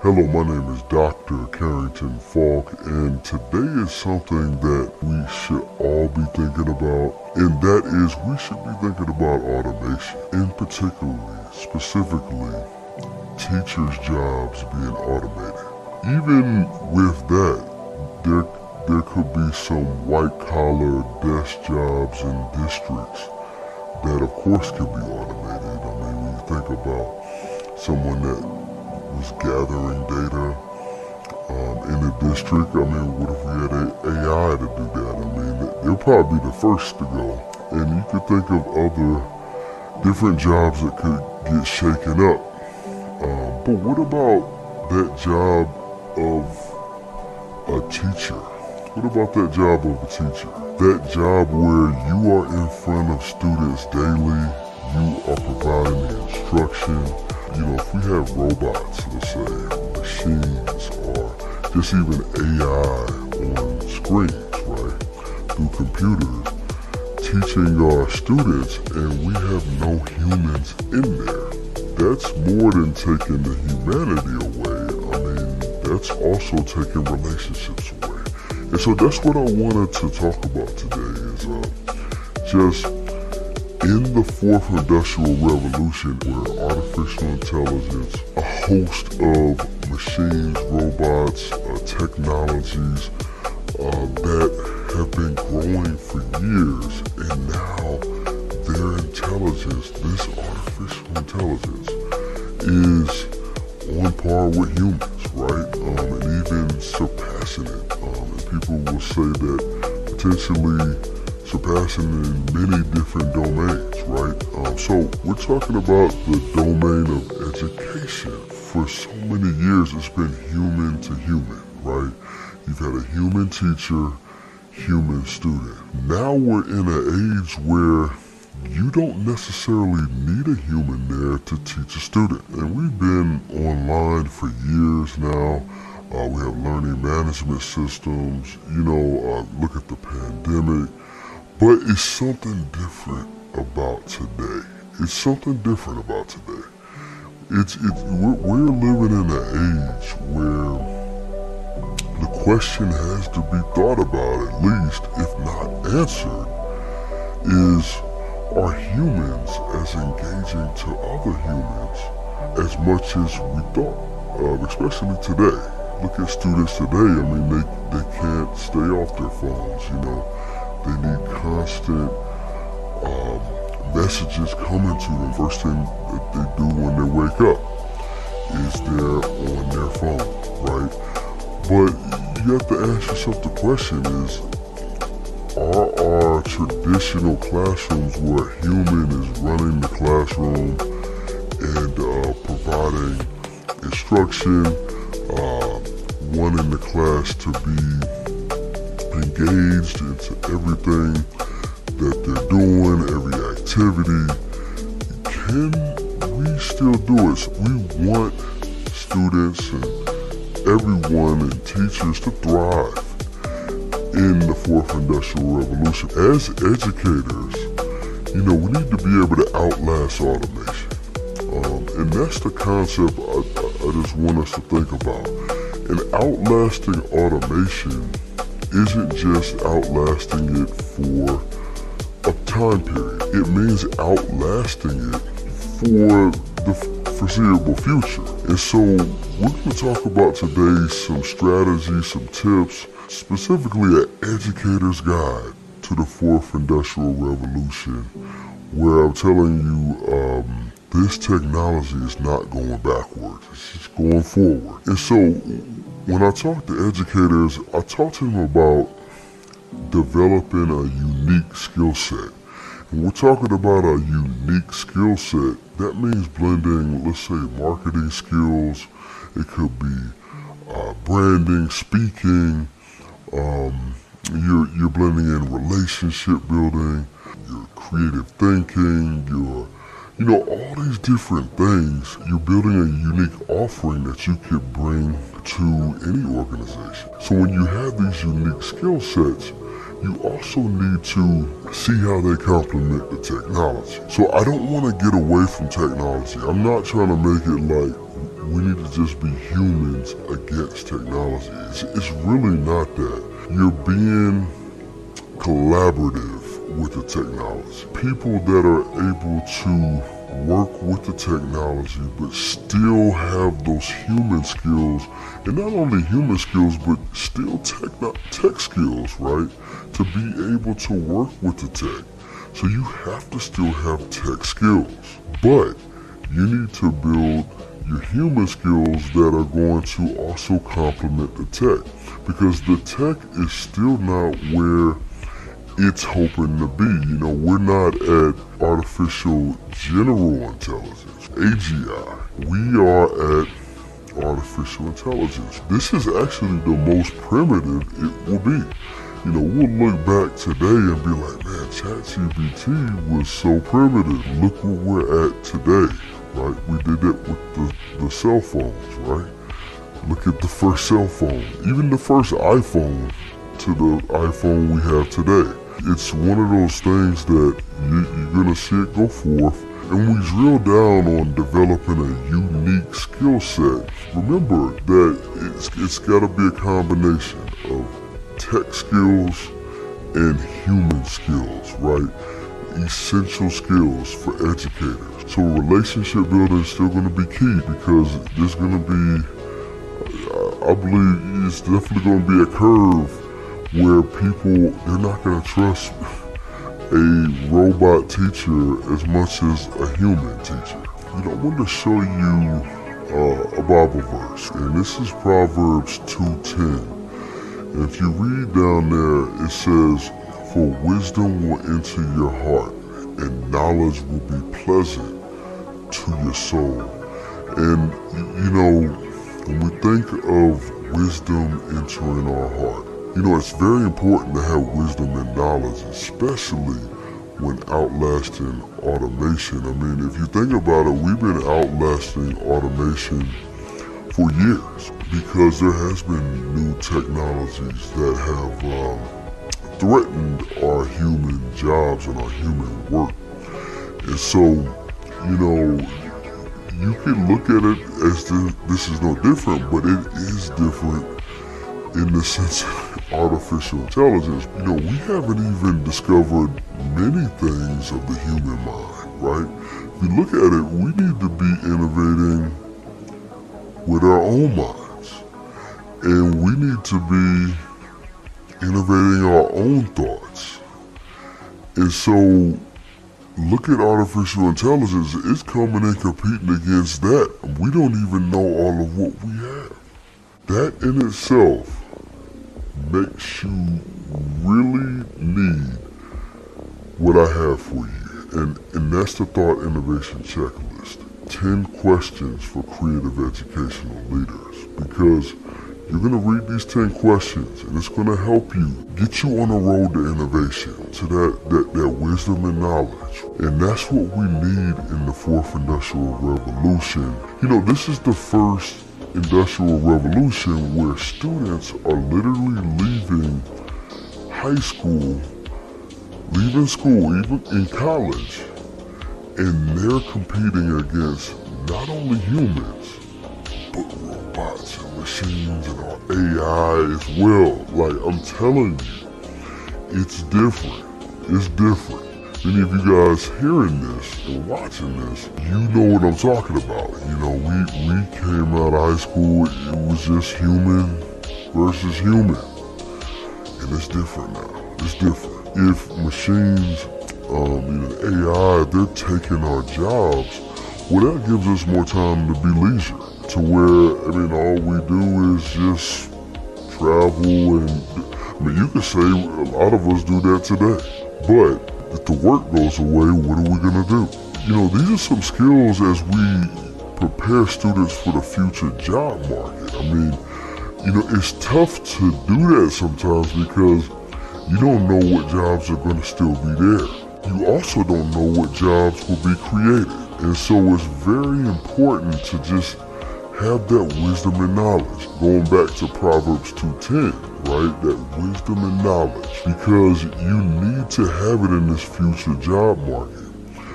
Hello, my name is Dr. Carrington Falk, and today is something that we should all be thinking about, and that is we should be thinking about automation, in particularly, specifically, teachers' jobs being automated. Even with that, there could be some white-collar desk jobs in districts that, of course, can be automated. I mean, when you think about someone that was gathering data in a district. I mean, what if we had AI to do that? I mean, they'll probably be the first to go. And you could think of other different jobs that could get shaken up. But what about that job of a teacher? What about that job of a teacher? That job where you are in front of students daily, you are providing the instruction. You know, if we have robots, let's say, machines, or just even AI on screens, right, through computers, teaching our students, and we have no humans in there, that's more than taking the humanity away. I mean, that's also taking relationships away. And so that's what I wanted to talk about today is just in the fourth industrial revolution, where artificial intelligence, a host of machines, robots, technologies that have been growing for years, and now their intelligence, this artificial intelligence, is on par with humans, right? And even surpassing it. And people will say that potentially surpassing in many different domains, right? So we're talking about the domain of education. For so many years, it's been human to human, right? You've had a human teacher, human student. Now we're in an age where you don't necessarily need a human there to teach a student. And we've been online for years now. We have learning management systems, look at the pandemic. But it's something different about today. It's something different about today. We're living in an age where the question has to be thought about, at least, if not answered, is, are humans as engaging to other humans as much as we thought, especially today? Look at students today. I mean, they can't stay off their phones, They need constant messages coming to them. First thing that they do when they wake up is they're on their phone, right? But you have to ask yourself the question is, are our traditional classrooms where a human is running the classroom and providing instruction, wanting the class to be engaged into everything that they're doing, every activity, can we still do it? So we want students and everyone and teachers to thrive in the fourth industrial revolution. As educators, we need to be able to outlast automation. And that's the concept I just want us to think about. And outlasting automation isn't just outlasting it for a time period. It means outlasting it for the foreseeable future. And so we're going to talk about today some strategies, some tips, specifically an educator's guide to the fourth industrial revolution, where I'm telling you this technology is not going backwards, it's just going forward. And so when I talk to educators, I talk to them about developing a unique skill set. And we're talking about a unique skill set. That means blending, let's say, marketing skills. It could be branding, speaking. You're blending in relationship building, your creative thinking, all these different things. You're building a unique offering that you could bring to any organization. So when you have these unique skill sets, you also need to see how they complement the technology. So I don't want to get away from technology. I'm not trying to make it like we need to just be humans against technology. It's really not that. You're being collaborative with the technology. People that are able to work with the technology but still have those human skills, and not only human skills but still tech skills, right? To be able to work with the tech. So you have to still have tech skills, but you need to build your human skills that are going to also complement the tech, because the tech is still not where it's hoping to be. You know, we're not at artificial general intelligence, AGI. We are at artificial intelligence. This is actually the most primitive it will be. You know, we'll look back today and be like, man, ChatGPT was so primitive. Look where we're at today, right? We did that with the cell phones, right? Look at the first cell phone, even the first iPhone to the iPhone we have today. It's one of those things that you're gonna see it go forth. And we drill down on developing a unique skill set. Remember that it's gotta be a combination of tech skills and human skills, right? Essential skills for educators. So relationship building is still gonna be key, because there's gonna be, I believe it's definitely gonna be a curve where people, they're not going to trust a robot teacher as much as a human teacher. You know, I want to show you a Bible verse, and this is Proverbs 2:10. And if you read down there, it says, "For wisdom will enter your heart, and knowledge will be pleasant to your soul." And, you know, when we think of wisdom entering our heart, you know, it's very important to have wisdom and knowledge, especially when outlasting automation. I mean, if you think about it, we've been outlasting automation for years, because there has been new technologies that have threatened our human jobs and our human work. And so, you know, you can look at it as this is no different, but it is different in the sense of artificial intelligence. You know, we haven't even discovered many things of the human mind, right? If you look at it, we need to be innovating with our own minds. And we need to be innovating our own thoughts. And so, look at artificial intelligence, it's coming and competing against that. We don't even know all of what we have. That in itself makes you really need what I have for you. And that's the Thought Innovation Checklist. 10 questions for creative educational leaders. Because you're going to read these 10 questions, and it's going to help you get you on the road to innovation, to that wisdom and knowledge. And that's what we need in the 4th Industrial Revolution. You know, this is the first industrial revolution where students are literally leaving high school, leaving school, even in college, and they're competing against not only humans, but robots and machines and our AI as well. Like, I'm telling you, it's different. It's different. Any of you guys hearing this and watching this, you know what I'm talking about. You know, we came out of high school, it was just human versus human. And it's different now. It's different. If machines, AI, they're taking our jobs, well, that gives us more time to be leisure. To where, I mean, all we do is just travel, and I mean, you could say a lot of us do that today. But if the work goes away, what are we gonna do? You know, these are some skills as we prepare students for the future job market. I mean, you know, it's tough to do that sometimes because you don't know what jobs are gonna still be there. You also don't know what jobs will be created. And so it's very important to just have that wisdom and knowledge. Going back to Proverbs 2:10, right? That wisdom and knowledge, because you need to have it in this future job market.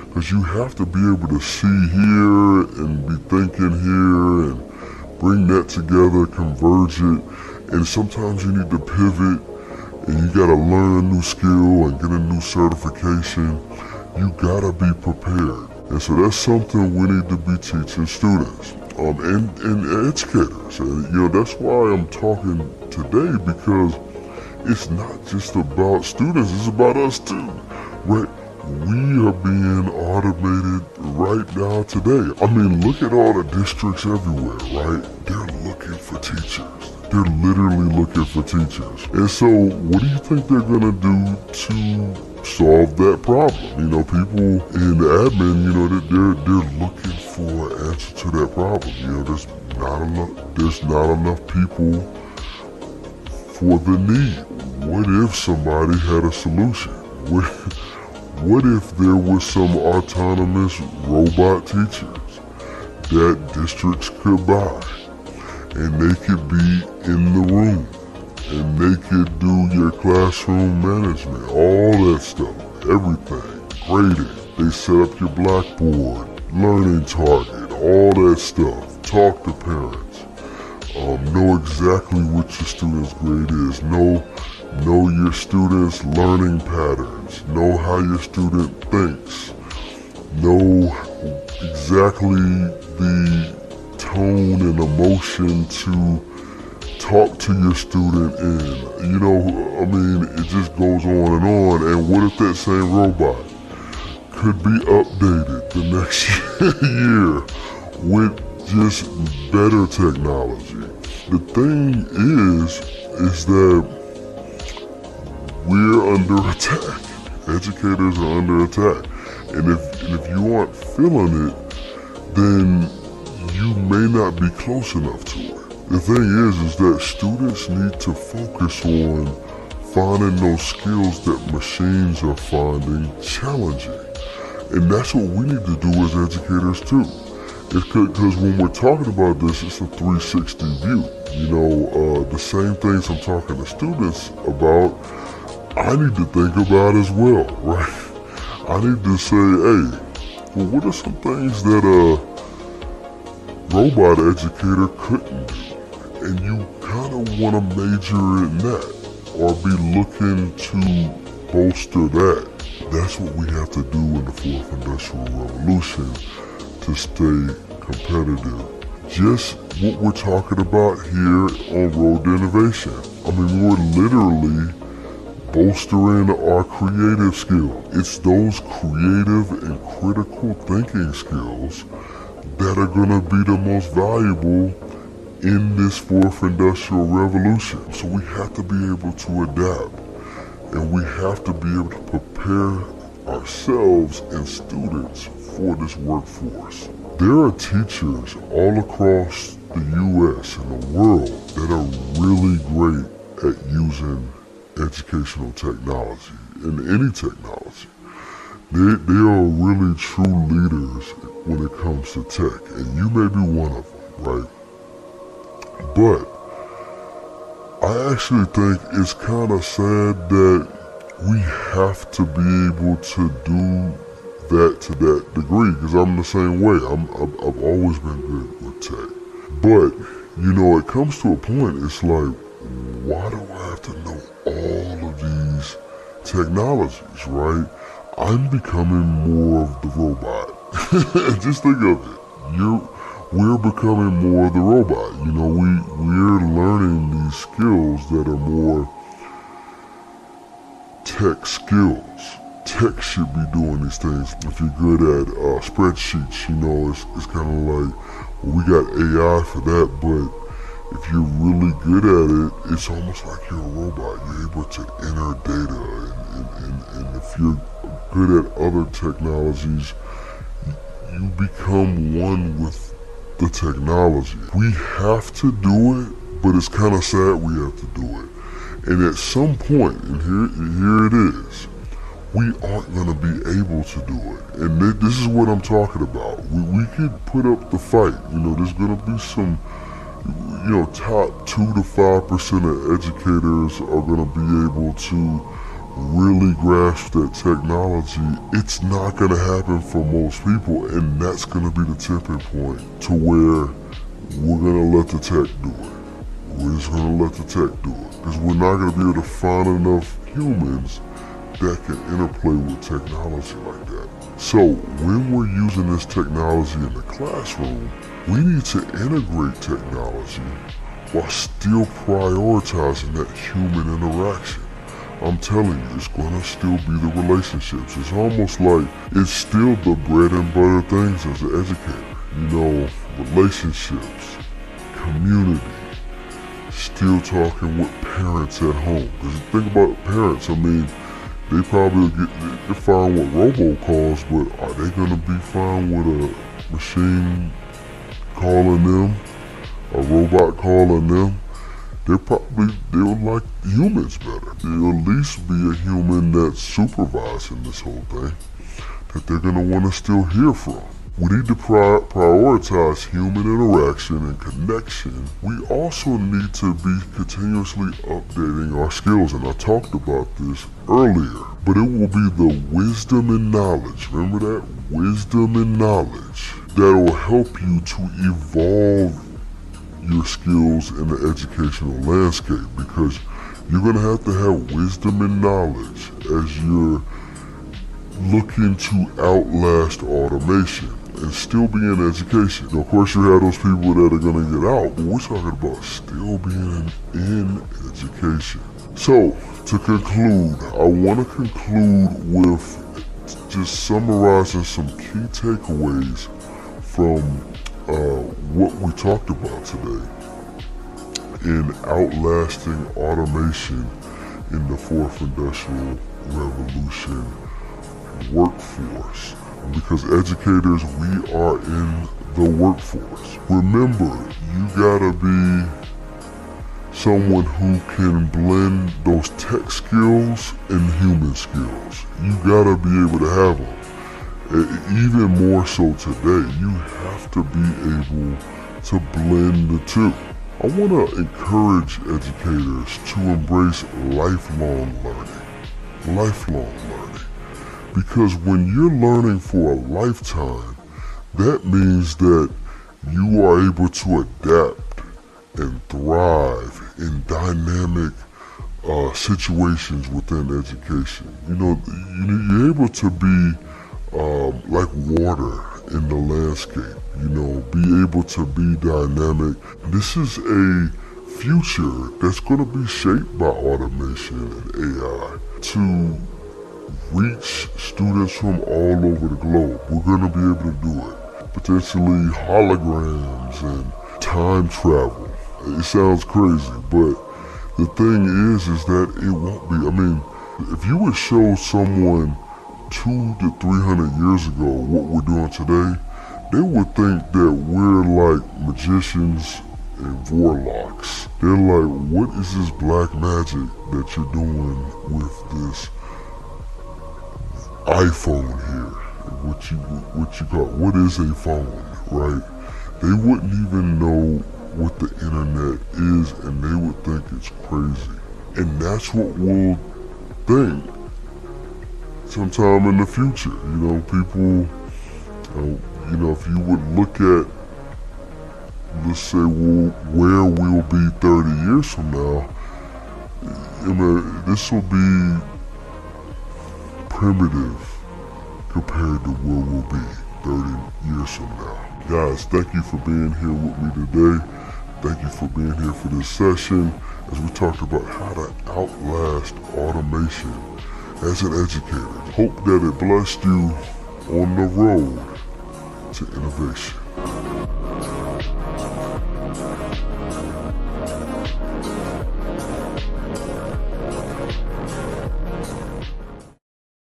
Because you have to be able to see here and be thinking here and bring that together, converge it, and sometimes you need to pivot and you gotta learn a new skill and get a new certification. You gotta be prepared. And so that's something we need to be teaching students and educators. And that's why I'm talking today, because it's not just about students, it's about us too, right? We are being automated right now today. I mean, look at all the districts everywhere, right? They're looking for teachers. They're literally looking for teachers. And so what do you think they're gonna do to solve that problem? People in the admin, they're looking for an answer to that problem. There's not enough people for the need. What if somebody had a solution? What if there was some autonomous robot teachers that districts could buy, and they could be in the room, and they could do your classroom management, all that stuff, everything, grading. They set up your blackboard, learning target, all that stuff, talk to parents, know exactly what your student's grade is, know your student's learning patterns, know how your student thinks, know exactly the tone and emotion to talk to your student in. It just goes on. And what if that same robot could be updated the next year with just better technology? The thing is that we're under attack. Educators are under attack. And if you aren't feeling it, then you may not be close enough to it. The thing is that students need to focus on finding those skills that machines are finding challenging. And that's what we need to do as educators too. Because when we're talking about this, it's a 360 view. The same things I'm talking to students about, I need to think about as well, right? I need to say, hey, well, what are some things that a robot educator couldn't do? And you kind of want to major in that, or be looking to bolster that. That's what we have to do in the fourth industrial revolution to stay competitive. Just what we're talking about here on Road to Innovation. We're literally bolstering our creative skill. It's those creative and critical thinking skills that are going to be the most valuable in this fourth industrial revolution. So we have to be able to adapt, and we have to be able to prepare ourselves and students for this workforce. There are teachers all across the U.S. and the world that are really great at using educational technology and any technology. They are really true leaders when it comes to tech, and you may be one of them, right? But I actually think it's kind of sad that we have to be able to do that to that degree, because I'm the same way. I've always been good with tech. But, it comes to a point, it's like, why do I have to know all of these technologies, right? I'm becoming more of the robot. Just think of it. We're becoming more of the robot. We're learning these skills that are more tech skills. Tech should be doing these things. If you're good at spreadsheets, it's kind of like, well, we got AI for that, but if you're really good at it, it's almost like you're a robot. You're able to enter data, and if you're good at other technologies, you become one with the technology. We have to do it, but it's kind of sad we have to do it. And at some point, and here it is, we aren't going to be able to do it. And this is what I'm talking about. We could put up the fight. There's going to be some, top 2 to 5% of educators are going to be able to really grasp that technology, it's not going to happen for most people, and that's going to be the tipping point to where we're going to let the tech do it. We're just going to let the tech do it, because we're not going to be able to find enough humans that can interplay with technology like that. So when we're using this technology in the classroom, we need to integrate technology while still prioritizing that human interaction. I'm telling you, it's gonna still be the relationships. It's almost like it's still the bread and butter things as an educator. Relationships, community, still talking with parents at home. Because think about parents, they probably they're fine with robocalls, but are they gonna be fine with a machine calling them, a robot calling them? They'll like humans better. There'll at least be a human that's supervising this whole thing that they're gonna want to still hear from. We need to prioritize human interaction and connection. We also need to be continuously updating our skills, and I talked about this earlier, but it will be the wisdom and knowledge, remember that? Wisdom and knowledge that will help you to evolve your skills in the educational landscape, because you're going to have wisdom and knowledge as you're looking to outlast automation and still be in education. Now, of course, you have those people that are going to get out, but we're talking about still being in education. So, to conclude, I want to conclude with just summarizing some key takeaways from what we talked about today in outlasting automation in the fourth industrial revolution workforce. Because educators, we are in the workforce. Remember, you gotta be someone who can blend those tech skills and human skills. You gotta be able to have them. Even more so today, you have to be able to blend the two. I want to encourage educators to embrace lifelong learning. Lifelong learning. Because when you're learning for a lifetime, that means that you are able to adapt and thrive in dynamic situations within education. You're able to be like water in the landscape, be able to be dynamic. This is a future that's going to be shaped by automation and AI to reach students from all over the globe. We're going to be able to do it. Potentially holograms and time travel. It sounds crazy, but the thing is that it won't be. If you would show someone 200 to 300 years ago what we're doing today, they would think that we're like magicians and warlocks. They're like, what is this black magic that you're doing with this iPhone here? What you call it? What is a phone, right? They wouldn't even know what the internet is, and they would think it's crazy. And that's what we'll think sometime in the future. People, if you would look at, let's say, where we'll be 30 years from now, this will be primitive compared to where we'll be 30 years from now. Guys, thank you for being here with me today. Thank you for being here for this session as we talked about how to outlast automation as an educator. Hope that it blessed you on the road to innovation.